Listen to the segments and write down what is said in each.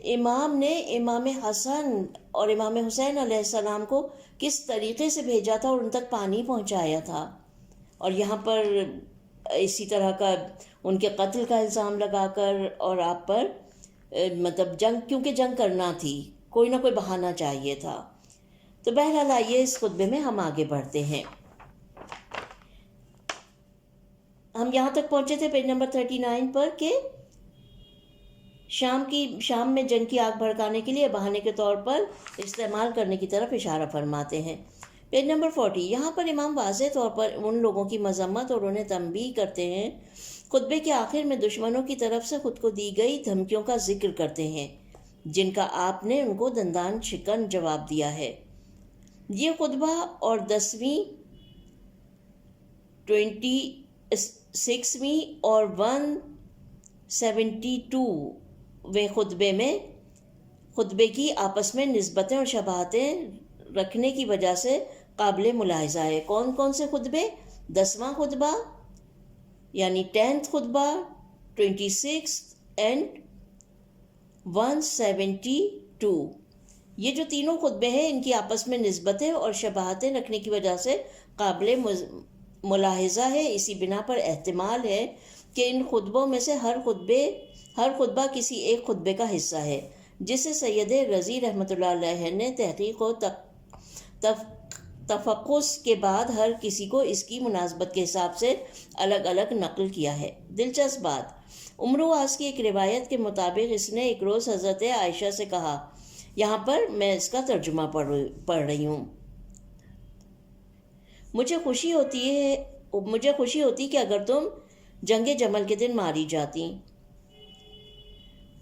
امام نے امام حسن اور امام حسین علیہ السلام کو کس طریقے سے بھیجا تھا اور ان تک پانی پہنچایا تھا، اور یہاں پر اسی طرح کا ان کے قتل کا الزام لگا کر اور آپ پر مطلب جنگ، کیونکہ جنگ کرنا تھی، کوئی نہ کوئی بہانہ چاہیے تھا۔ تو بہرحال آئیے اس خطبے میں ہم آگے بڑھتے ہیں۔ ہم یہاں تک پہنچے تھے پیج نمبر 39 پر کہ شام میں جنگ کی آگ بھڑکانے کے لیے بہانے کے طور پر استعمال کرنے کی طرف اشارہ فرماتے ہیں۔ پیج نمبر 40، یہاں پر امام واضح طور پر ان لوگوں کی مذمت اور انہیں تنبیہ کرتے ہیں، خطبے کے آخر میں دشمنوں کی طرف سے خود کو دی گئی دھمکیوں کا ذکر کرتے ہیں جن کا آپ نے ان کو دندان شکن جواب دیا ہے۔ یہ خطبہ اور 10ویں، 26ویں اور 172ویں خطبے کی آپس میں نسبتیں اور شباہتیں رکھنے کی وجہ سے قابل ملاحظہ ہے۔ کون کون سے خطبے؟ 10واں خطبہ یعنی 10th خطبہ، 26 اینڈ 172، یہ جو تینوں خطبے ہیں ان کی آپس میں نسبتیں اور شباہتیں رکھنے کی وجہ سے قابل ملاحظہ ہے۔ اسی بنا پر احتمال ہے کہ ان خطبوں میں سے ہر خطبہ کسی ایک خطبے کا حصہ ہے جسے سید رضی رحمۃ اللہ علیہ نے تحقیق و تفقص کے بعد ہر کسی کو اس کی مناسبت کے حساب سے الگ الگ نقل کیا ہے۔ دلچسپ بات، عمرو واس کی ایک روایت کے مطابق اس نے ایک روز حضرت عائشہ سے کہا، یہاں پر میں اس کا ترجمہ پڑھ رہی ہوں، مجھے خوشی ہوتی کہ اگر تم جنگ جمل کے دن ماری جاتی۔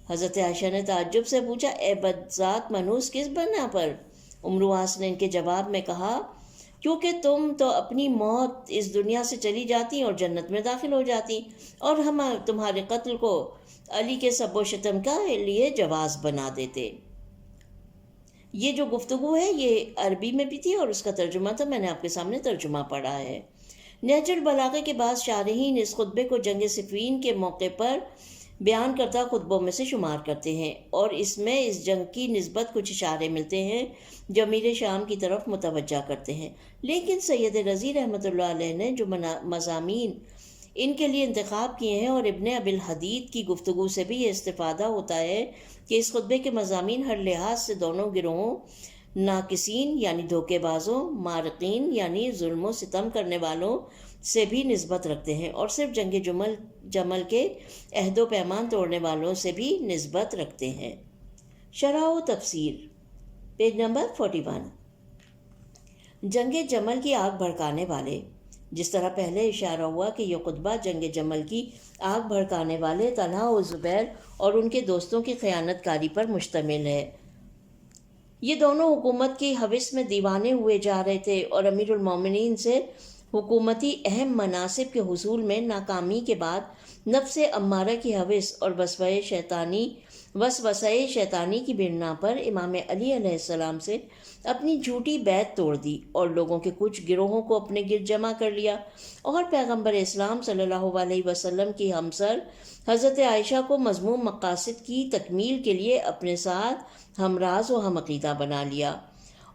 حضرت عائشہ نے تعجب سے پوچھا، اے بدذات منحوس، کس بنا پر؟ عمرو واس نے ان کے جواب میں کہا، کیونکہ تم تو اپنی موت اس دنیا سے چلی جاتی اور جنت میں داخل ہو جاتی، اور ہم تمہارے قتل کو علی کے سب و شتم کا لیے جواز بنا دیتے۔ یہ جو گفتگو ہے یہ عربی میں بھی تھی اور اس کا ترجمہ تھا، میں نے آپ کے سامنے ترجمہ پڑھا ہے۔ نہج البلاغہ کے بعد شارحین اس خطبے کو جنگ صفین کے موقع پر بیان کردہ خطبوں میں سے شمار کرتے ہیں، اور اس میں اس جنگ کی نسبت کچھ اشارے ملتے ہیں جو امیر شام کی طرف متوجہ کرتے ہیں، لیکن سید رضی رحمۃ اللہ علیہ نے جو مضامین ان کے لیے انتخاب کیے ہیں اور ابن ابی الحدید کی گفتگو سے بھی یہ استفادہ ہوتا ہے کہ اس خطبے کے مضامین ہر لحاظ سے دونوں گروہوں، ناقصین یعنی دھوکے بازوں، مارقین یعنی ظلم و ستم کرنے والوں سے بھی نسبت رکھتے ہیں، اور صرف جنگ جمل کے عہد و پیمان توڑنے والوں سے بھی نسبت رکھتے ہیں۔ شرح و تفسیر، پیج نمبر 41۔ جنگ جمل کی آگ بھڑکانے والے، جس طرح پہلے اشارہ ہوا کہ یہ خطبہ جنگ جمل کی آگ بھڑکانے والے طلحہ و زبیر اور ان کے دوستوں کی خیانت کاری پر مشتمل ہے۔ یہ دونوں حکومت کی ہوس میں دیوانے ہوئے جا رہے تھے اور امیر المومنین سے حکومتی اہم مناصب کے حصول میں ناکامی کے بعد نفس امارہ کی ہوس اور وسوسہ شیطانی کی بنا پر امام علی علیہ السلام سے اپنی جھوٹی بیعت توڑ دی اور لوگوں کے کچھ گروہوں کو اپنے گرد جمع کر لیا، اور پیغمبر اسلام صلی اللہ علیہ وسلم کی ہمسر حضرت عائشہ کو مذموم مقاصد کی تکمیل کے لیے اپنے ساتھ ہمراز و ہم عقیدہ بنا لیا،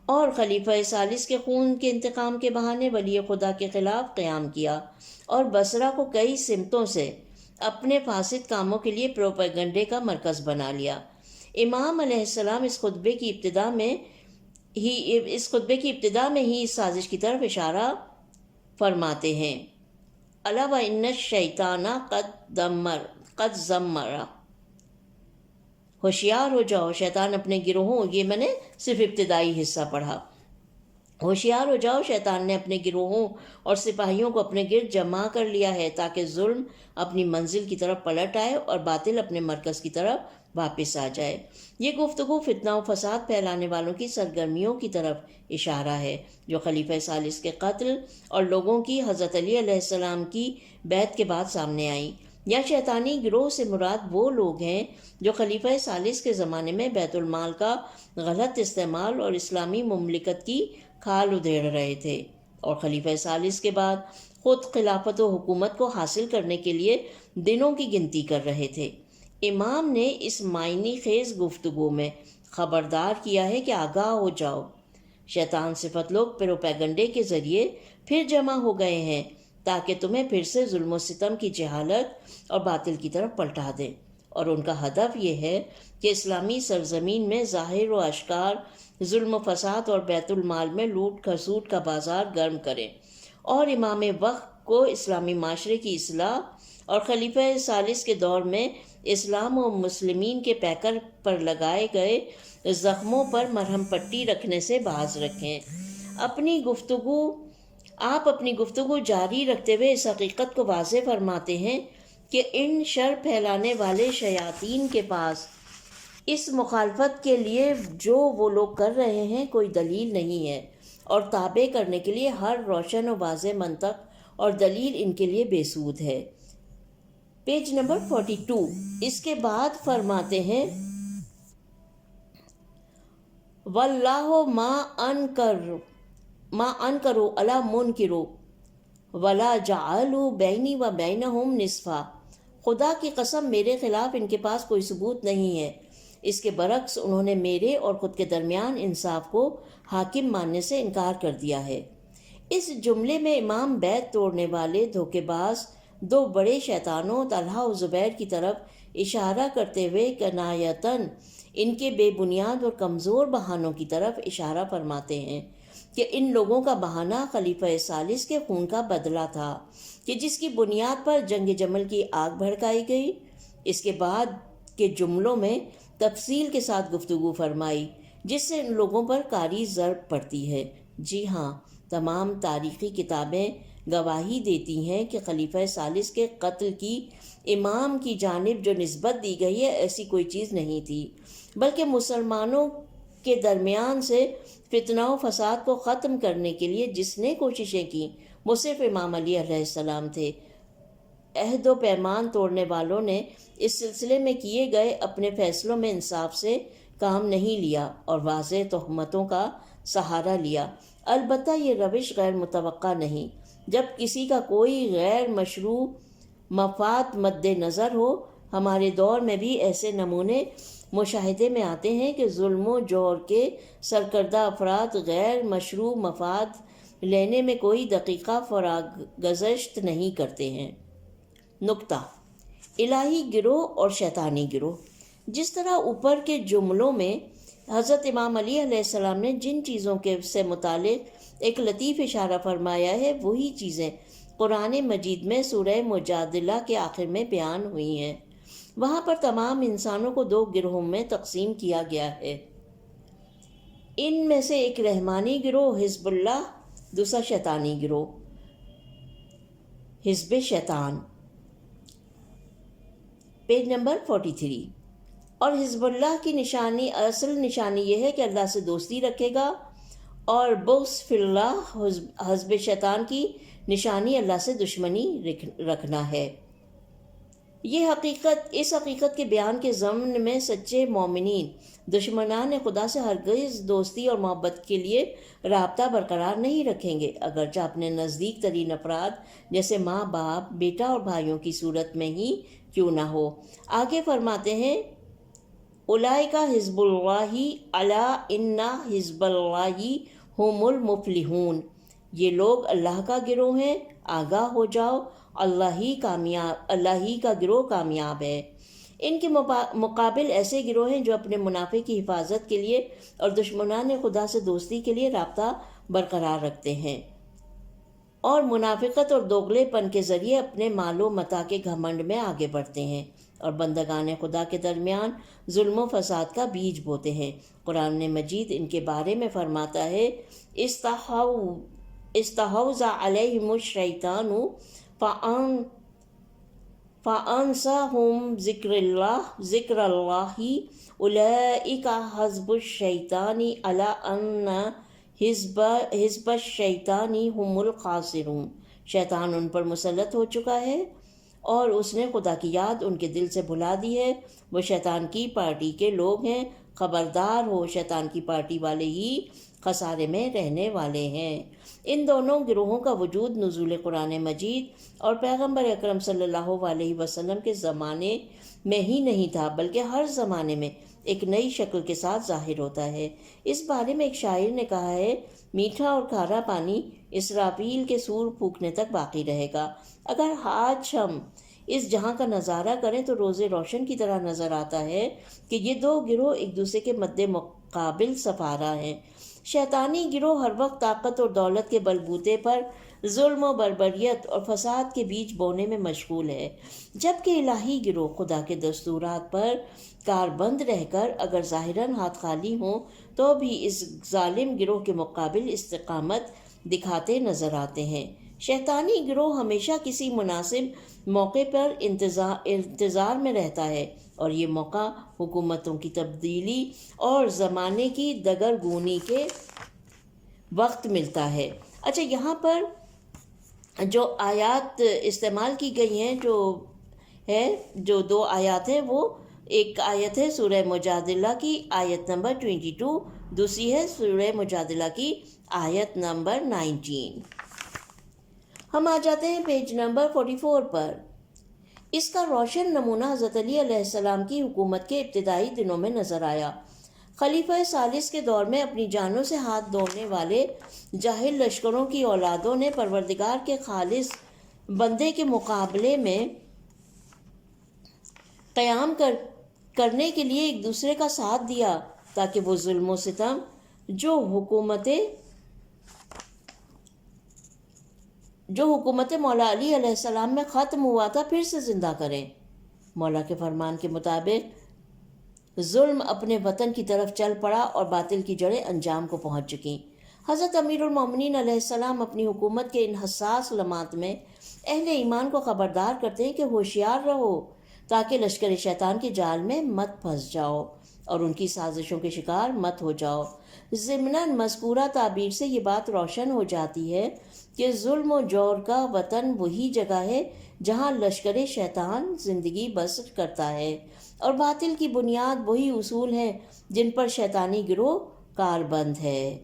اور خلیفہ ثالث کے خون کے انتقام کے بہانے ولی خدا کے خلاف قیام کیا، اور بصرہ کو کئی سمتوں سے اپنے فاسد کاموں کے لیے پروپیگنڈے کا مرکز بنا لیا۔ امام علیہ السلام اس خطبے کی ابتدا میں ہی اس سازش کی طرف اشارہ فرماتے ہیں، الا وان الشیطان قد زمر، ہوشیار ہو جاؤ، شیطان اپنے گروہوں، یہ میں نے صرف ابتدائی حصہ پڑھا، ہوشیار ہو جاؤ، شیطان نے اپنے گروہوں اور سپاہیوں کو اپنے گرد جمع کر لیا ہے تاکہ ظلم اپنی منزل کی طرف پلٹ آئے اور باطل اپنے مرکز کی طرف واپس آ جائے۔ یہ گفتگو فتنہ و فساد پھیلانے والوں کی سرگرمیوں کی طرف اشارہ ہے جو خلیفہ ثالث کے قتل اور لوگوں کی حضرت علی علیہ السلام کی بیعت کے بعد سامنے آئیں۔ یا شیطانی گروہ سے مراد وہ لوگ ہیں جو خلیفہ ثالث کے زمانے میں بیت المال کا غلط استعمال اور اسلامی مملکت کی کھال ادھیڑ رہے تھے، اور خلیفہ ثالث کے بعد خود خلافت و حکومت کو حاصل کرنے کے لیے دنوں کی گنتی کر رہے تھے۔ امام نے اس معنی خیز گفتگو میں خبردار کیا ہے کہ آگاہ ہو جاؤ، شیطان صفت لوگ پروپیگنڈے کے ذریعے پھر جمع ہو گئے ہیں تاکہ تمہیں پھر سے ظلم و ستم کی جہالت اور باطل کی طرف پلٹا دیں، اور ان کا ہدف یہ ہے کہ اسلامی سرزمین میں ظاہر و اشکار ظلم و فساد اور بیت المال میں لوٹ کھسوٹ کا بازار گرم کریں، اور امام وقت کو اسلامی معاشرے کی اصلاح اور خلیفہ ثالث کے دور میں اسلام و مسلمین کے پیکر پر لگائے گئے زخموں پر مرہم پٹی رکھنے سے باز رکھیں۔ آپ اپنی گفتگو جاری رکھتے ہوئے اس حقیقت کو واضح فرماتے ہیں کہ ان شر پھیلانے والے شیاطین کے پاس اس مخالفت کے لیے جو وہ لوگ کر رہے ہیں کوئی دلیل نہیں ہے، اور تابع کرنے کے لیے ہر روشن و واضح منطق اور دلیل ان کے لیے بے سود ہے۔ Page number 42۔ اس کے بعد فرماتے ہیں واللہ ما انکروا علی منکروا ولا جعلوا بینی و بینہم نصفا، خدا کی قسم میرے خلاف ان کے پاس کوئی ثبوت نہیں ہے، اس کے برعکس انہوں نے میرے اور خود کے درمیان انصاف کو حاکم ماننے سے انکار کر دیا ہے۔ اس جملے میں امام بیت توڑنے والے دھوکے باز دو بڑے شیطانوں طلحہ و زبیر کی طرف اشارہ کرتے ہوئے کنایتاً ان کے بے بنیاد اور کمزور بہانوں کی طرف اشارہ فرماتے ہیں کہ ان لوگوں کا بہانہ خلیفہ ثالث کے خون کا بدلہ تھا کہ جس کی بنیاد پر جنگ جمل کی آگ بھڑکائی گئی۔ اس کے بعد کے جملوں میں تفصیل کے ساتھ گفتگو فرمائی جس سے ان لوگوں پر کاری ضرب پڑتی ہے۔ جی ہاں، تمام تاریخی کتابیں گواہی دیتی ہیں کہ خلیفہ ثالث کے قتل کی امام کی جانب جو نسبت دی گئی ہے ایسی کوئی چیز نہیں تھی، بلکہ مسلمانوں کے درمیان سے فتنہ و فساد کو ختم کرنے کے لیے جس نے کوششیں کی وہ صرف امام علی علیہ السلام تھے۔ عہد و پیمان توڑنے والوں نے اس سلسلے میں کیے گئے اپنے فیصلوں میں انصاف سے کام نہیں لیا اور واضح تہمتوں کا سہارا لیا۔ البتہ یہ روش غیر متوقع نہیں۔ جب کسی کا کوئی غیر مشروع مفاد مد نظر ہو، ہمارے دور میں بھی ایسے نمونے مشاہدے میں آتے ہیں کہ ظلم و جور کے سرکردہ افراد غیر مشروع مفاد لینے میں کوئی دقیقہ فراغ گزشت نہیں کرتے ہیں۔ نکتہ: الہی گروہ اور شیطانی گروہ۔ جس طرح اوپر کے جملوں میں حضرت امام علی علیہ السلام نے جن چیزوں سے متعلق ایک لطیف اشارہ فرمایا ہے وہی چیزیں قرآن مجید میں سورہ مجادلہ کے آخر میں بیان ہوئی ہیں۔ وہاں پر تمام انسانوں کو دو گروہوں میں تقسیم کیا گیا ہے۔ ان میں سے ایک رحمانی گروہ حزب اللہ، دوسرا شیطانی گروہ حزب شیطان۔ Page number 43۔ اور حزب اللہ کی اصل نشانی یہ ہے کہ اللہ سے دوستی رکھے گا، اور بغض فی اللہ حزب شیطان کی نشانی اللہ سے دشمنی رکھنا ہے۔ اس حقیقت کے بیان کے ضمن میں سچے مومنین دشمنان خدا سے ہرگز دوستی اور محبت کے لیے رابطہ برقرار نہیں رکھیں گے، اگرچہ اپنے نزدیک ترین افراد جیسے ماں باپ، بیٹا اور بھائیوں کی صورت میں ہی کیوں نہ ہو۔ آگے فرماتے ہیں اولئک حزب اللہ الا ان حزب اللہ هم المفلحون، یہ لوگ اللہ کا گروہ ہیں، آگاہ ہو جاؤ، اللہ ہی کا گروہ کامیاب ہے۔ ان کے مقابل ایسے گروہ ہیں جو اپنے منافع کی حفاظت کے لیے اور دشمنان خدا سے دوستی کے لیے رابطہ برقرار رکھتے ہیں، اور منافقت اور دوغلے پن کے ذریعے اپنے مال و متاع کے گھمنڈ میں آگے بڑھتے ہیں اور بندگان خدا کے درمیان ظلم و فساد کا بیج بوتے ہیں۔ قرآن مجید ان کے بارے میں فرماتا ہے استحوذ علیہم الشیطان فانساہم ذکر اللہ اولئک حزب الشیطان الا ان حزب الشیطان هم الخاسرون، شیطان ان پر مسلط ہو چکا ہے اور اس نے خدا کی یاد ان کے دل سے بھلا دی ہے، وہ شیطان کی پارٹی کے لوگ ہیں، خبردار ہو، شیطان کی پارٹی والے ہی خسارے میں رہنے والے ہیں۔ ان دونوں گروہوں کا وجود نزول قرآن مجید اور پیغمبر اکرم صلی اللہ علیہ وسلم کے زمانے میں ہی نہیں تھا بلکہ ہر زمانے میں ایک نئی شکل کے ساتھ ظاہر ہوتا ہے۔ اس بارے میں ایک شاعر نے کہا ہے، میٹھا اور کھارا پانی اسرافیل کے سور پھونکنے تک باقی رہے گا۔ اگر آج ہم اس جہاں کا نظارہ کریں تو روز روشن کی طرح نظر آتا ہے کہ یہ دو گروہ ایک دوسرے کے مد مقابل سفارہ ہیں۔ شیطانی گروہ ہر وقت طاقت اور دولت کے بلبوتے پر ظلم و بربریت اور فساد کے بیج بونے میں مشغول ہے، جبکہ الہی گروہ خدا کے دستورات پر کاربند رہ کر اگر ظاہراً ہاتھ خالی ہوں تو بھی اس ظالم گروہ کے مقابل استقامت دکھاتے نظر آتے ہیں۔ شیطانی گروہ ہمیشہ کسی مناسب موقع پر انتظار میں رہتا ہے، اور یہ موقع حکومتوں کی تبدیلی اور زمانے کی دگرگونی کے وقت ملتا ہے۔ اچھا، یہاں پر جو آیات استعمال کی گئی ہیں جو دو آیات ہیں، وہ ایک آیت ہے سورہ مجادلہ کی آیت نمبر 22، دوسری ہے سورہ مجادلہ کی آیت نمبر 19۔ ہم آ جاتے ہیں پیج نمبر 44 پر۔ اس کا روشن نمونہ حضرت علی علیہ السلام کی حکومت کے ابتدائی دنوں میں نظر آیا۔ خلیفہ ثالث کے دور میں اپنی جانوں سے ہاتھ دھونے والے جاہل لشکروں کی اولادوں نے پروردگار کے خالص بندے کے مقابلے میں قیام کرنے کے لیے ایک دوسرے کا ساتھ دیا تاکہ وہ ظلم و ستم جو حکومت مولا علی علیہ السلام میں ختم ہوا تھا پھر سے زندہ کریں۔ مولا کے فرمان کے مطابق ظلم اپنے وطن کی طرف چل پڑا اور باطل کی جڑیں انجام کو پہنچ چکیں۔ حضرت امیر المومنین علیہ السلام اپنی حکومت کے ان حساس لمحات میں اہل ایمان کو خبردار کرتے ہیں کہ ہوشیار رہو تاکہ لشکر شیطان کے جال میں مت پھنس جاؤ اور ان کی سازشوں کے شکار مت ہو جاؤ۔ ضمناً مذکورہ تعبیر سے یہ بات روشن ہو جاتی ہے کہ ظلم و جور کا وطن وہی جگہ ہے جہاں لشکر شیطان زندگی بسر کرتا ہے، اور باطل کی بنیاد وہی اصول ہیں جن پر شیطانی گروہ کاربند ہے۔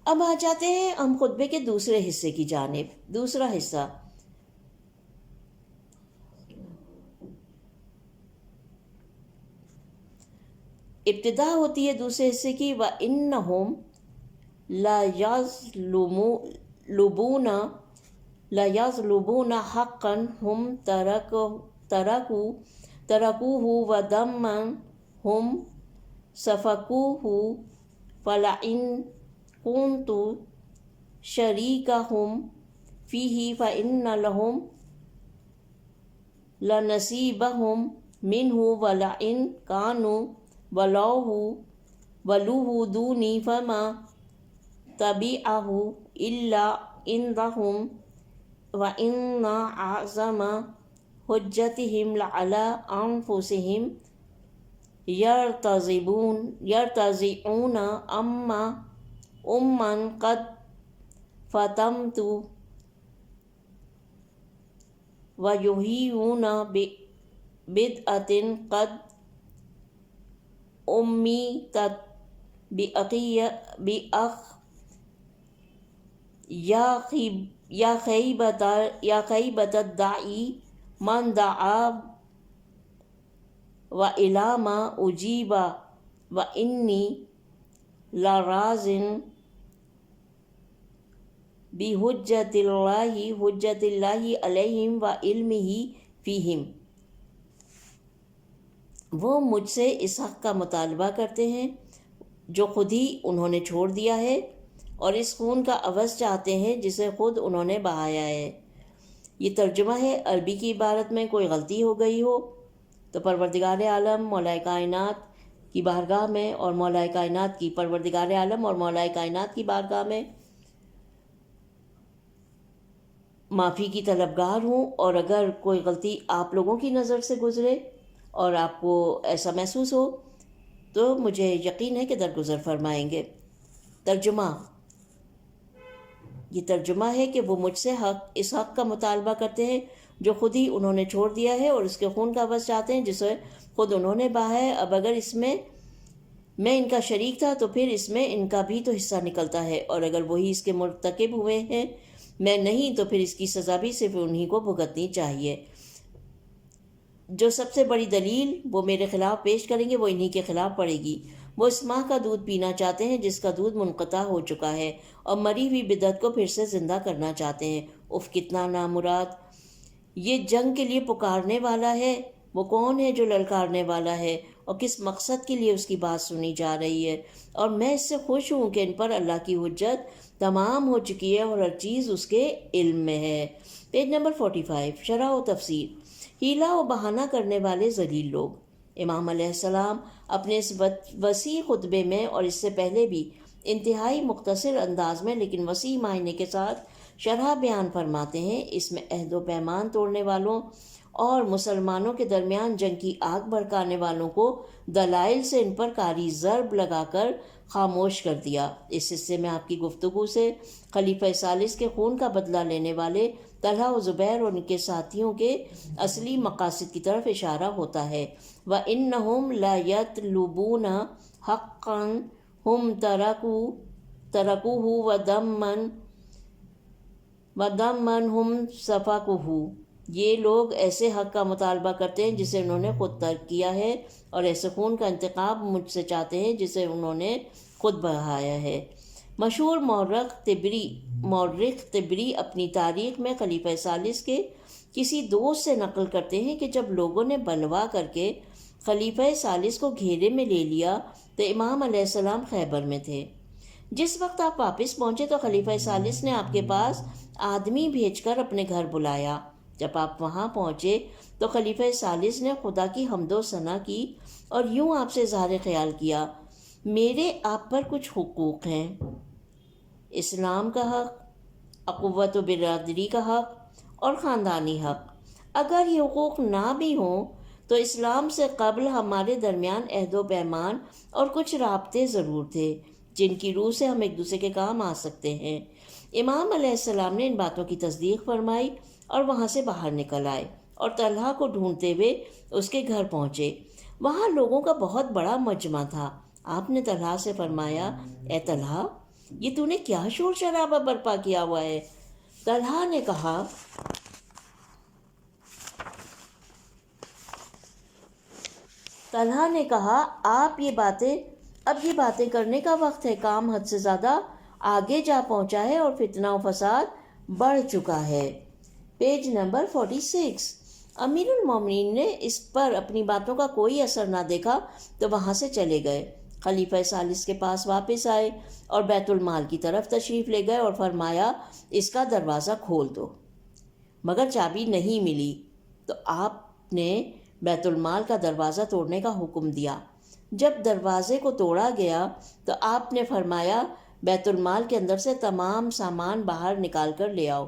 اب آ جاتے ہیں ہم خطبے کے دوسرے حصے کی جانب۔ دوسرا حصہ ابتدا ہوتی ہے دوسرے حصے کی، وَإِنَّهُمْ لَيَظْلُمُونَ حَقًّا هُمْ تَرَكُوهُ وَدَمًّا هُمْ سَفَكُوهُ فَلَئِنْ كُنْتُ شَرِيكَهُمْ فِيهِ فَإِنَّ لَهُمْ لَنَصِيبَهُمْ مِنْهُ وَلَئِنْ كَانُوا وَلُوهُ دُونِي فَمَا تَبِعَهُ إِلَّا عِنْدَهُمْ وَإِنَّ أَعْظَمَ حُجَّتِهِمْ لَعَلَىٰ أَنفُسِهِمْ يَرْتَضِعُونَ أَمَّنْ قَدْ فَتَمْتُ وَيُحْيُونَ بِبِدْعَةٍ قَدْ أُمِّتَتْ يَا خَيْبَةَ الدَّاعِي مَنْ دَعَا وَإِلَىٰ مَا أُجِيبَ وَإِنِّي لَرَاضٍ بِحُجَّةِ اللَّهِ عَلَيْهِمْ وَعِلْمِهِ فِيهِمْ۔ وہ مجھ سے اس حق کا مطالبہ کرتے ہیں جو خود ہی انہوں نے چھوڑ دیا ہے، اور اس خون کا عوض چاہتے ہیں جسے خود انہوں نے بہایا ہے۔ یہ ترجمہ ہے۔ عربی کی عبارت میں کوئی غلطی ہو گئی ہو تو پروردگار عالم مولا کائنات کی بارگاہ میں اور پروردگار عالم اور مولا کائنات کی بارگاہ میں معافی کی طلبگار ہوں، اور اگر کوئی غلطی آپ لوگوں کی نظر سے گزرے اور آپ کو ایسا محسوس ہو تو مجھے یقین ہے کہ درگزر فرمائیں گے۔ یہ ترجمہ ہے کہ وہ مجھ سے اس حق کا مطالبہ کرتے ہیں جو خود ہی انہوں نے چھوڑ دیا ہے، اور اس کے خون کا عوض چاہتے ہیں جسے خود انہوں نے بہایا ہے۔ اب اگر اس میں ان کا شریک تھا تو پھر اس میں ان کا بھی تو حصہ نکلتا ہے، اور اگر وہی اس کے مرتکب ہوئے ہیں میں نہیں تو پھر اس کی سزا بھی صرف انہی کو بھگتنی چاہیے۔ جو سب سے بڑی دلیل وہ میرے خلاف پیش کریں گے وہ انہی کے خلاف پڑے گی۔ وہ اس ماں کا دودھ پینا چاہتے ہیں جس کا دودھ منقطع ہو چکا ہے، اور مری ہوئی بدعت کو پھر سے زندہ کرنا چاہتے ہیں۔ اف کتنا نامراد! یہ جنگ کے لیے پکارنے والا ہے، وہ کون ہے جو للکارنے والا ہے، اور کس مقصد کے لیے اس کی بات سنی جا رہی ہے؟ اور میں اس سے خوش ہوں کہ ان پر اللہ کی حجت تمام ہو چکی ہے اور ہر چیز اس کے علم میں ہے۔ پیج نمبر 45، شرح و تفسیر۔ ہیلا و بہانہ کرنے والے ذلیل لوگ۔ امام علیہ السلام اپنے اس وسیع خطبے میں اور اس سے پہلے بھی انتہائی مختصر انداز میں لیکن وسیع معنی کے ساتھ شرح بیان فرماتے ہیں۔ اس میں عہد و پیمان توڑنے والوں اور مسلمانوں کے درمیان جنگ کی آگ بھڑکانے والوں کو دلائل سے ان پر کاری ضرب لگا کر خاموش کر دیا۔ اس حصے میں آپ کی گفتگو سے خلیفہ ثالث کے خون کا بدلہ لینے والے طلحہ و زبیر اور ان کے ساتھیوں کے اصلی مقاصد کی طرف اشارہ ہوتا ہے۔ وَإِنَّهُمْ لَيَطْلُبُونَ حَقًّا هُمْ تَرَكُوهُ وَدَمًّا هُمْ سَفَكُوهُ۔ یہ لوگ ایسے حق کا مطالبہ کرتے ہیں جسے انہوں نے خود ترک کیا ہے، اور ایسے خون کا انتقام مجھ سے چاہتے ہیں جسے انہوں نے خود بہایا ہے۔ مشہور مورخ طبری اپنی تاریخ میں خلیفہ ثالث کے کسی دوست سے نقل کرتے ہیں کہ جب لوگوں نے بلوا کر کے خلیفہ ثالث کو گھیرے میں لے لیا تو امام علیہ السلام خیبر میں تھے۔ جس وقت آپ واپس پہنچے تو خلیفہ ثالث نے آپ کے پاس آدمی بھیج کر اپنے گھر بلایا۔ جب آپ وہاں پہنچے تو خلیفہ ثالث نے خدا کی حمد و ثنا کی اور یوں آپ سے اظہار خیال کیا: میرے آپ پر کچھ حقوق ہیں، اسلام کا حق، اخوت و برادری کا حق اور خاندانی حق۔ اگر یہ حقوق نہ بھی ہوں تو اسلام سے قبل ہمارے درمیان عہد و پیمان اور کچھ رابطے ضرور تھے جن کی روح سے ہم ایک دوسرے کے کام آ سکتے ہیں۔ امام علیہ السلام نے ان باتوں کی تصدیق فرمائی اور وہاں سے باہر نکل آئے اور طلحہ کو ڈھونڈتے ہوئے اس کے گھر پہنچے۔ وہاں لوگوں کا بہت بڑا مجمع تھا۔ آپ نے طلحہ سے فرمایا: اے طلحہ، یہ تو نے کیا شور شرابہ برپا کیا ہوا ہے؟ طلحہ نے کہا اب یہ باتیں کرنے کا وقت ہے۔ کام حد سے زیادہ آگے جا پہنچا ہے اور فتنہ و فساد بڑھ چکا ہے۔ Page number 46۔ امیر المومنین نے اس پر اپنی باتوں کا کوئی اثر نہ دیکھا تو وہاں سے چلے گئے۔ خلیفہ ثالث کے پاس واپس آئے اور بیت المال کی طرف تشریف لے گئے اور فرمایا: اس کا دروازہ کھول دو۔ مگر چابی نہیں ملی تو آپ نے بیت المال کا دروازہ توڑنے کا حکم دیا۔ جب دروازے کو توڑا گیا تو آپ نے فرمایا: بیت المال کے اندر سے تمام سامان باہر نکال کر لے آؤ۔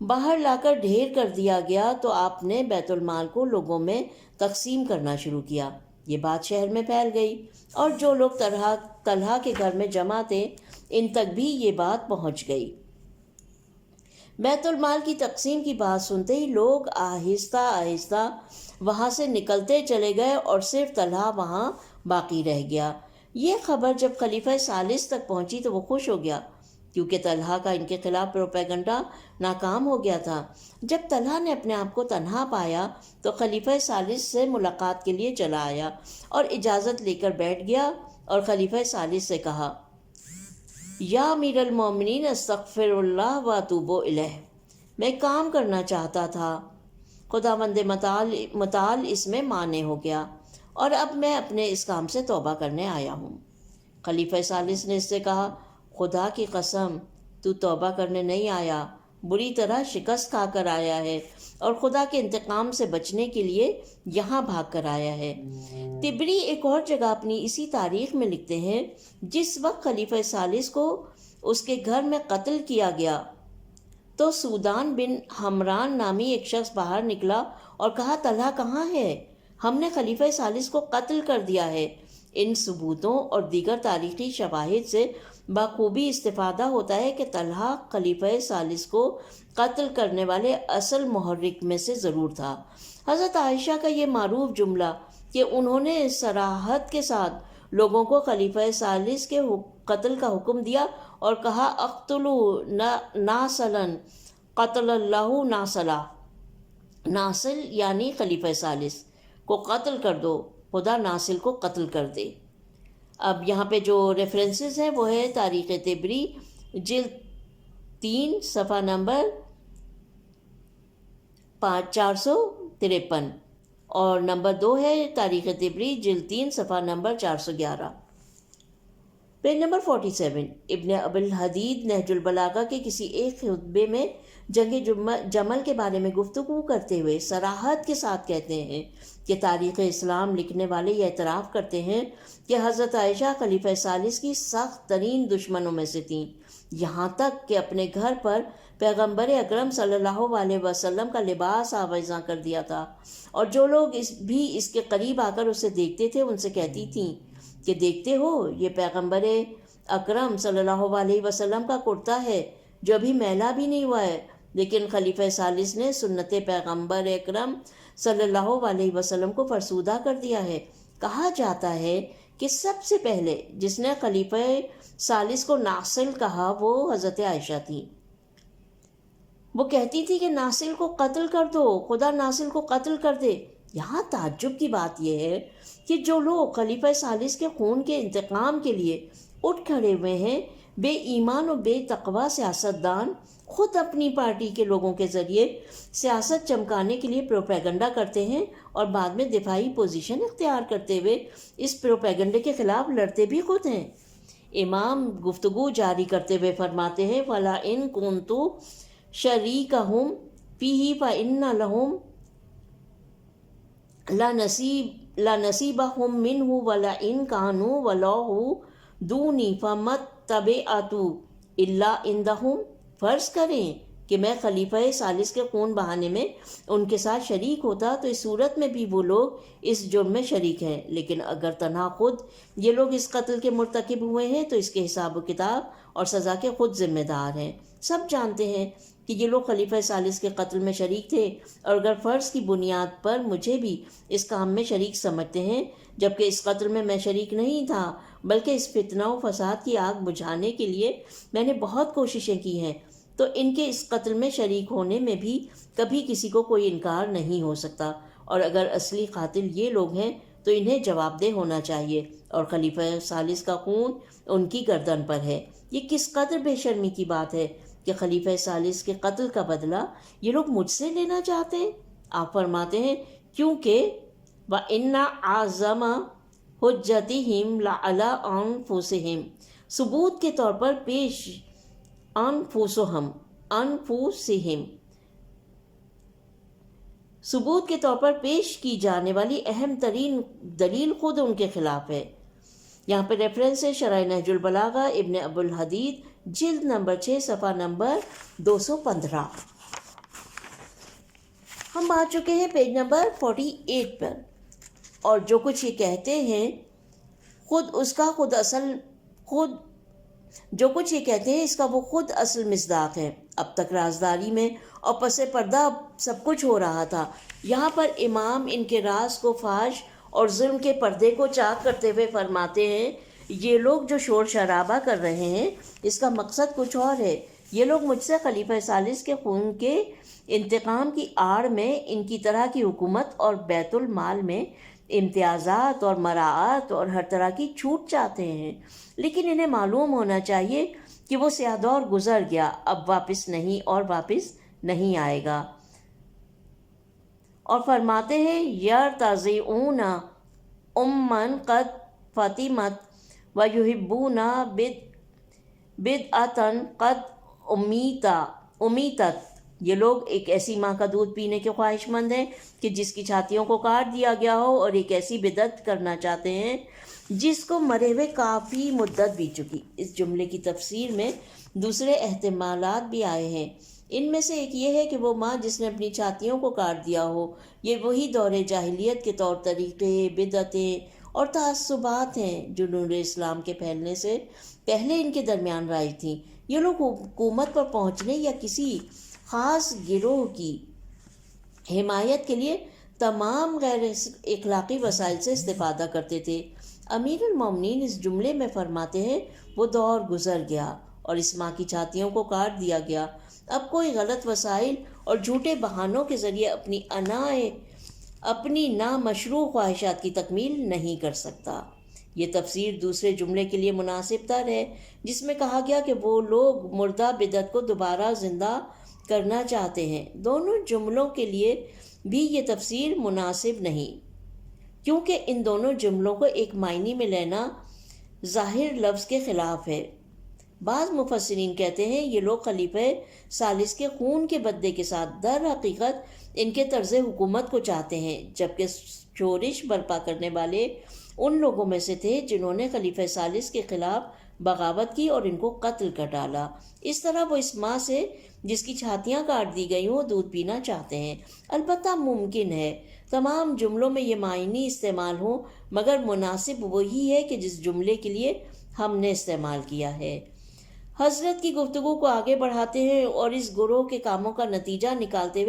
باہر لا کر ڈھیر کر دیا گیا تو آپ نے بیت المال کو لوگوں میں تقسیم کرنا شروع کیا۔ یہ بات شہر میں پھیل گئی اور جو لوگ طلحہ کے گھر میں جمع تھے ان تک بھی یہ بات پہنچ گئی۔ بیت المال کی تقسیم کی بات سنتے ہی لوگ آہستہ آہستہ وہاں سے نکلتے چلے گئے اور صرف طلحہ وہاں باقی رہ گیا۔ یہ خبر جب خلیفہ ثالث تک پہنچی تو وہ خوش ہو گیا کیونکہ طلحہ کا ان کے خلاف پروپیگنڈا ناکام ہو گیا تھا۔ جب طلحہ نے اپنے آپ کو تنہا پایا تو خلیفہ ثالث سے ملاقات کے لیے چلا آیا اور اجازت لے کر بیٹھ گیا اور خلیفہ ثالث سے کہا: یا امیر المومنین، استغفر اللہ و اتوب الیہ۔ میں کام کرنا چاہتا تھا، خداوند متعال اس میں مانع ہو گیا اور اب میں اپنے اس کام سے توبہ کرنے آیا ہوں۔ خلیفہ ثالث نے اس سے کہا: خدا کی قسم، تو توبہ کرنے نہیں آیا، بری طرح شکست کھا کر آیا ہے اور خدا کے انتقام سے بچنے کے لیے یہاں بھاگ کر آیا ہے۔ طبری ایک اور جگہ اپنی اسی تاریخ میں لکھتے ہیں: جس وقت خلیفہ ثالث کو اس کے گھر میں قتل کیا گیا تو سودان بن حمران نامی ایک شخص باہر نکلا اور کہا: طلحہ کہاں ہے؟ ہم نے خلیفہ ثالث کو قتل کر دیا ہے۔ ان ثبوتوں اور دیگر تاریخی شواہد سے بخوبی استفادہ ہوتا ہے کہ طلحہ خلیفہ ثالث کو قتل کرنے والے اصل محرک میں سے ضرور تھا۔ حضرت عائشہ کا یہ معروف جملہ کہ انہوں نے صراحت کے ساتھ لوگوں کو خلیفہ ثالث کے قتل کا حکم دیا اور کہا: اقتلوا ناصلا قتل اللہ ناصلا، ناصل یعنی خلیفہ ثالث کو قتل کر دو، خدا ناصل کو قتل کر دے۔ اب یہاں پہ جو ریفرنسز ہیں وہ ہے تاریخ طبری جلد 3 صفحہ نمبر 453، اور نمبر 2 ہے تاریخ طبری جلد 3 صفحہ نمبر 411۔ پیج نمبر 47، ابن ابی الحدید نہج البلاغہ کے کسی ایک خطبے میں جنگ جمل کے بارے میں گفتگو کرتے ہوئے صراحت کے ساتھ کہتے ہیں کہ تاریخ اسلام لکھنے والے یہ اعتراف کرتے ہیں کہ حضرت عائشہ خلیفہ ثالث کی سخت ترین دشمنوں میں سے تھیں، یہاں تک کہ اپنے گھر پر پیغمبر اکرم صلی اللہ علیہ وسلم کا لباس آویزاں کر دیا تھا، اور جو لوگ اس کے قریب آ کر اسے دیکھتے تھے ان سے کہتی تھیں کہ دیکھتے ہو یہ پیغمبر اکرم صلی اللہ علیہ وسلم کا کرتا ہے جو ابھی میلا بھی نہیں ہوا ہے، لیکن خلیفہ ثالث نے سنت پیغمبر اکرم صلی اللہ علیہ وسلم کو فرسودہ کر دیا ہے۔ کہا جاتا ہے کہ سب سے پہلے جس نے خلیفہ ثالث کو ناصل کہا وہ حضرت عائشہ تھیں۔ وہ کہتی تھی کہ ناصل کو قتل کر دو، خدا ناصل کو قتل کر دے۔ یہاں تعجب کی بات یہ ہے کہ جو لوگ خلیفہ ثالث کے خون کے انتقام کے لیے اٹھ کھڑے ہوئے ہیں، بے ایمان و بے تقوی سیاستدان خود اپنی پارٹی کے لوگوں کے ذریعے سیاست چمکانے کے لیے پروپیگنڈا کرتے ہیں اور بعد میں دفاعی پوزیشن اختیار کرتے ہوئے اس پروپیگنڈے کے خلاف لڑتے بھی خود ہیں۔ امام گفتگو جاری کرتے ہوئے فرماتے ہیں وَلَا إِن كُنْتُ شَرِيكَهُمْ فِيهِ فَإِنَّ لَهُمْ لَنَصِيبَهُمْ مِنْهُ وَلَئِنْ كَانُوا وَلَوْهُ دُونِي فَمَا اتَّبَعْتُ إِلَّا عِنْدَهُمْ۔ فرض کریں کہ میں خلیفہ ثالث کے خون بہانے میں ان کے ساتھ شریک ہوتا تو اس صورت میں بھی وہ لوگ اس جرم میں شریک ہیں، لیکن اگر تنہا خود یہ لوگ اس قتل کے مرتکب ہوئے ہیں تو اس کے حساب و کتاب اور سزا کے خود ذمہ دار ہیں۔ سب جانتے ہیں کہ یہ لوگ خلیفہ ثالث کے قتل میں شریک تھے، اور اگر فرض کی بنیاد پر مجھے بھی اس کام میں شریک سمجھتے ہیں جبکہ اس قتل میں میں شریک نہیں تھا بلکہ اس فتنہ و فساد کی آگ بجھانے کے لیے میں نے بہت کوششیں کی ہیں، تو ان کے اس قتل میں شریک ہونے میں بھی کبھی کسی کو کوئی انکار نہیں ہو سکتا، اور اگر اصلی قاتل یہ لوگ ہیں تو انہیں جواب دہ ہونا چاہیے، اور خلیفہ ثالث کا خون ان کی گردن پر ہے۔ یہ کس قدر بے شرمی کی بات ہے کہ خلیفہ ثالث کے قتل کا بدلہ یہ لوگ مجھ سے لینا چاہتے ہیں۔ آپ فرماتے ہیں کیونکہ وَإِنَّ أَعْظَمَ حُجَّتِهِمْ لَعَلَىٰ أَنفُسِهِمْ، ثبوت کے طور پر پیش انفسہم، ثبوت کے طور پر پیش کی جانے والی اہم ترین دلیل خود ان کے خلاف ہے۔ یہاں پہ ریفرنس ہے شرح نہج البلاغہ ابن ابی الحدید جلد نمبر 6 صفحہ نمبر 215۔ ہم آ چکے ہیں پیج نمبر 48 پر، اور جو کچھ یہ کہتے ہیں جو کچھ یہ کہتے ہیں اس کا وہ خود اصل مصداق ہے۔ اب تک رازداری میں اور پس پردہ سب کچھ ہو رہا تھا، یہاں پر امام ان کے راز کو فاش اور ظلم کے پردے کو چاک کرتے ہوئے فرماتے ہیں یہ لوگ جو شور شرابہ کر رہے ہیں اس کا مقصد کچھ اور ہے۔ یہ لوگ مجھ سے خلیفہ ثالث کے خون کے انتقام کی آڑ میں ان کی طرح کی حکومت اور بیت المال میں امتیازات اور مراعات اور ہر طرح کی چھوٹ چاہتے ہیں، لیکن انہیں معلوم ہونا چاہیے کہ وہ سیاہ دور گزر گیا، اب واپس نہیں آئے گا۔ اور فرماتے ہیں یرتضعون امن قد فطمت ویحبون بدعۃ قد امیتت۔ یہ لوگ ایک ایسی ماں کا دودھ پینے کے خواہش مند ہیں کہ جس کی چھاتیوں کو کاٹ دیا گیا ہو، اور ایک ایسی بدعت کرنا چاہتے ہیں جس کو مرے ہوئے کافی مدت بیت چکی۔ اس جملے کی تفسیر میں دوسرے احتمالات بھی آئے ہیں، ان میں سے ایک یہ ہے کہ وہ ماں جس نے اپنی چھاتیوں کو کاٹ دیا ہو، یہ وہی دور جاہلیت کے طور طریقے، بدعتیں اور تعصبات ہیں جو نور اسلام کے پھیلنے سے پہلے ان کے درمیان رائج تھیں۔ یہ لوگ حکومت پر پہنچنے یا کسی خاص گروہ کی حمایت کے لیے تمام غیر اخلاقی وسائل سے استفادہ کرتے تھے۔ امیر المومنین اس جملے میں فرماتے ہیں وہ دور گزر گیا اور اس ماں کی چھاتیوں کو کاٹ دیا گیا اب کوئی غلط وسائل اور جھوٹے بہانوں کے ذریعے اپنی نامشروع خواہشات کی تکمیل نہیں کر سکتا۔ یہ تفسیر دوسرے جملے کے لیے مناسب تر ہے جس میں کہا گیا کہ وہ لوگ مردہ بدعت کو دوبارہ زندہ کرنا چاہتے ہیں۔ دونوں جملوں کے لیے بھی یہ تفسیر مناسب نہیں، کیونکہ ان دونوں جملوں کو ایک معنی میں لینا ظاہر لفظ کے خلاف ہے۔ بعض مفسرین کہتے ہیں یہ لوگ خلیفہ ثالث کے خون کے بدلے کے ساتھ در حقیقت ان کے طرز حکومت کو چاہتے ہیں، جبکہ شورش برپا کرنے والے ان لوگوں میں سے تھے جنہوں نے خلیفہ ثالث کے خلاف بغاوت کی اور ان کو قتل کر ڈالا۔ اس طرح وہ اس ماں سے جس کی چھاتیاں کاٹ دی گئی ہوں دودھ پینا چاہتے ہیں۔ البتہ ممکن ہے تمام جملوں میں یہ معنی استعمال ہوں، مگر مناسب وہی ہے کہ جس جملے کے لیے ہم نے استعمال کیا ہے۔ حضرت کی گفتگو کو آگے بڑھاتے ہیں اور اس گروہ کے کاموں کا نتیجہ نکالتے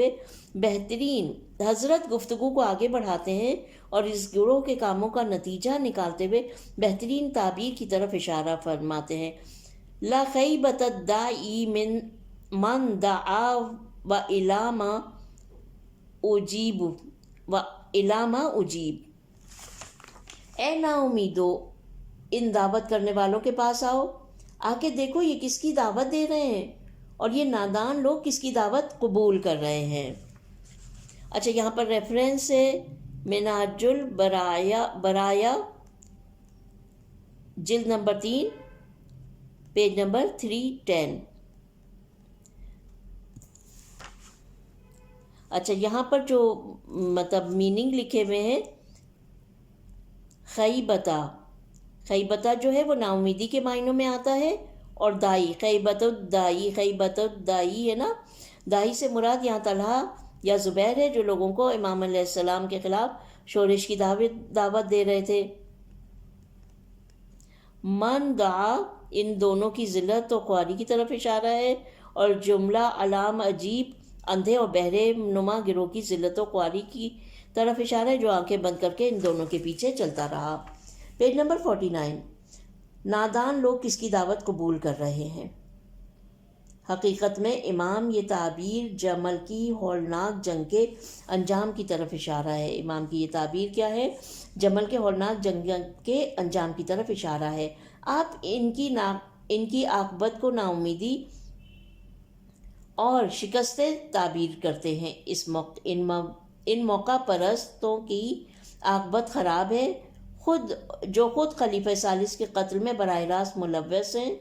ہوئے بہترین تعبیر کی طرف اشارہ فرماتے ہیں۔ لا خیبت الداعی من دعا و الا ما اجیب۔ اے نا امیدو، ان دعوت کرنے والوں کے پاس آؤ، آ کے دیکھو یہ کس کی دعوت دے رہے ہیں اور یہ نادان لوگ کس کی دعوت قبول کر رہے ہیں۔ اچھا، یہاں پر ریفرنس ہے منہاج البرایا جلد نمبر 3 پیج نمبر 310۔ اچھا، یہاں پر جو مطلب میننگ لکھے ہوئے ہیں، خیبتہ جو ہے وہ نا امیدی کے معنوں میں آتا ہے، اور دائی خیبت الدائی ہے نا، دائی سے مراد یہاں طلحہ یا زبیر ہے جو لوگوں کو امام علیہ السلام کے خلاف شورش کی دعوت دے رہے تھے۔ من دعا، ان دونوں کی ذلت و خواری کی طرف اشارہ ہے، اور جملہ علام عجیب اندھے اور بہرے نما گروہ کی ذلت و خواری کی طرف اشارہ ہے جو آنکھیں بند کر کے ان دونوں کے پیچھے چلتا رہا۔ Page number 49۔ نادان لوگ کس کی دعوت قبول کر رہے ہیں؟ حقیقت میں امام یہ تعبیر جمل کی ہولناک جنگ کے انجام کی طرف اشارہ ہے۔ امام کی یہ تعبیر کیا ہے؟ جمل کے ہولناک جنگ کے انجام کی طرف اشارہ ہے۔ آپ ان کی عاقبت کو نا امیدی اور شکست تعبیر کرتے ہیں۔ ان موقع پرستوں کی عاقبت خراب ہے، جو خود خلیفہ ثالث کے قتل میں براہ راست ملوث ہیں۔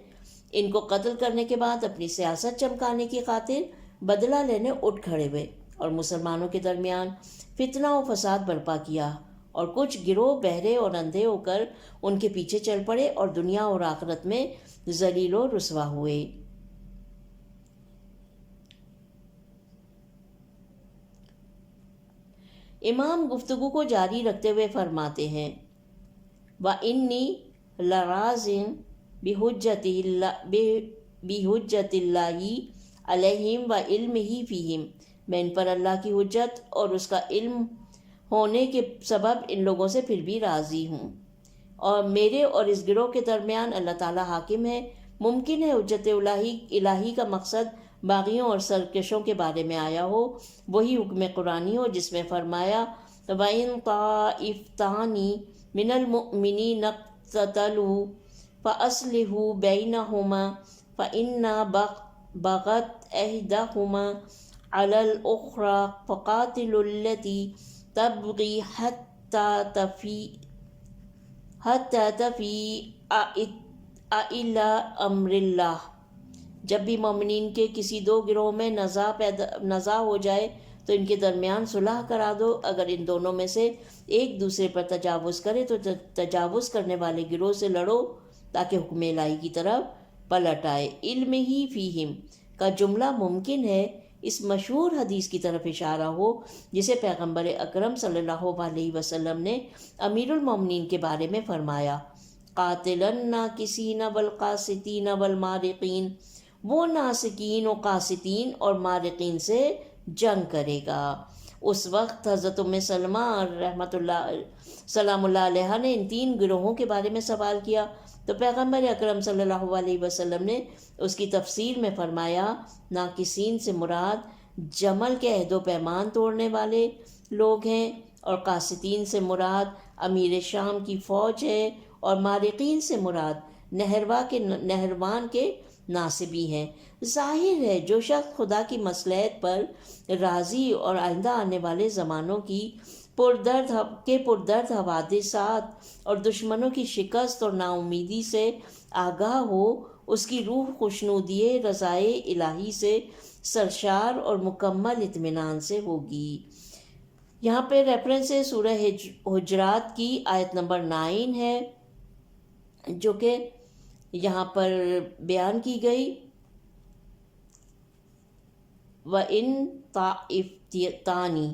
ان کو قتل کرنے کے بعد اپنی سیاست چمکانے کی خاطر بدلہ لینے اٹھ کھڑے ہوئے اور مسلمانوں کے درمیان فتنہ و فساد برپا کیا، اور کچھ گروہ بہرے اور اندھے ہو کر ان کے پیچھے چل پڑے اور دنیا اور آخرت میں ذلیل و رسوا ہوئے۔ امام گفتگو کو جاری رکھتے ہوئے فرماتے ہیں وَإِنِّي لَرَازٍ بِحُجَّةِ اللَّهِ عَلَيْهِمْ وَعِلْمِهِ فِيهِمْ، میں ان پر اللہ کی حجت اور اس کا علم ہونے کے سبب ان لوگوں سے پھر بھی راضی ہوں، اور میرے اور اس گروہ کے درمیان اللہ تعالی حاکم ہے۔ ممکن ہے حجت الہی کا مقصد باغیوں اور سرکشوں کے بارے میں آیا ہو، وہی حکم قرآنی ہو جس میں فرمایا وَإِن طَائِفَتَانِ مِنَ الْمُؤْمِنِينَ اقْتَتَلُوا فَأَصْلِحُوا بَيْنَهُمَا فَإِنْ بَغَتْ إِحْدَاهُمَا عَلَى الْأُخْرَى فَقَاتِلُوا الَّتِي تَبْغِي حَتَّى تَفِيءَ إِلَى أَمْرِ اللَّهِ۔ جب بھی مومنین کے کسی دو گروہ میں نزاع ہو جائے تو ان کے درمیان صلح کرا دو۔ اگر ان دونوں میں سے ایک دوسرے پر تجاوز کرے تو تجاوز کرنے والے گروہ سے لڑو تاکہ حکم الہی کی طرف پلٹ آئے۔ علم ہی فیہم کا جملہ ممکن ہے اس مشہور حدیث کی طرف اشارہ ہو جسے پیغمبر اکرم صلی اللہ علیہ وسلم نے امیر المومنین کے بارے میں فرمایا، قاتل الناکسین والقاسطین والمارقین، وہ ناسکین و قاسطین اور مارقین سے جنگ کرے گا۔ اس وقت حضرت ام سلمہ سلام اللہ علیہ نے ان تین گروہوں کے بارے میں سوال کیا تو پیغمبر اکرم صلی اللہ علیہ وسلم نے اس کی تفسیر میں فرمایا ناقصین سے مراد جمل کے عہد و پیمان توڑنے والے لوگ ہیں، اور قاسطین سے مراد امیر شام کی فوج ہے، اور مارقین سے مراد نہروان کے ناصبی ہیں۔ ظاہر ہے جو شخص خدا کی مصلحت پر راضی اور آئندہ آنے والے زمانوں کی پردرد حوادثات اور دشمنوں کی شکست اور نا امیدی سے آگاہ ہو، اس کی روح خوشنودی رضائے الہی سے سرشار اور مکمل اطمینان سے ہوگی۔ یہاں پہ ریفرنس ہے سورہ حجرات کی آیت نمبر 9 ہے، جو کہ یہاں پر بیان کی گئی، وَإِن طَائِفْتَانِ،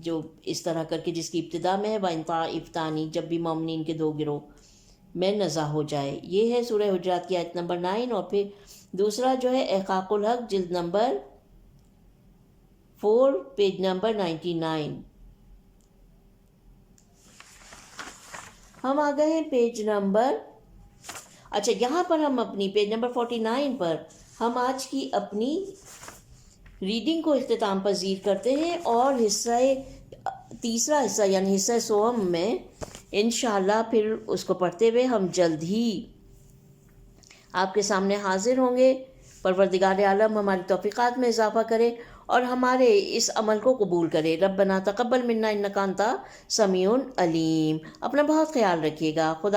جو اس طرح کر کے جس کی ابتدا میں ہے وَإِن طَائِفْتَانِ، جب بھی مومنین کے دو گروہ میں نزاع ہو جائے۔ یہ ہے سورہ حجرات کی آیت نمبر 9، اور پھر دوسرا جو ہے احقاق الحق جلد نمبر 4 پیج نمبر 99۔ ہم آ گئے ہیں پیج نمبر، اچھا یہاں پر ہم اپنی پیج نمبر 49 پر ہم آج کی اپنی ریڈنگ کو اختتام پذیر کرتے ہیں، اور تیسرا حصہ یعنی حصہ سوم میں انشاءاللہ پھر اس کو پڑھتے ہوئے ہم جلد ہی آپ کے سامنے حاضر ہوں گے۔ پروردگار عالم ہماری توفیقات میں اضافہ کرے اور ہمارے اس عمل کو قبول کرے۔ ربنا تقبل منا انک انت سمیع علیم۔ اپنا بہت خیال رکھیے گا۔ خدا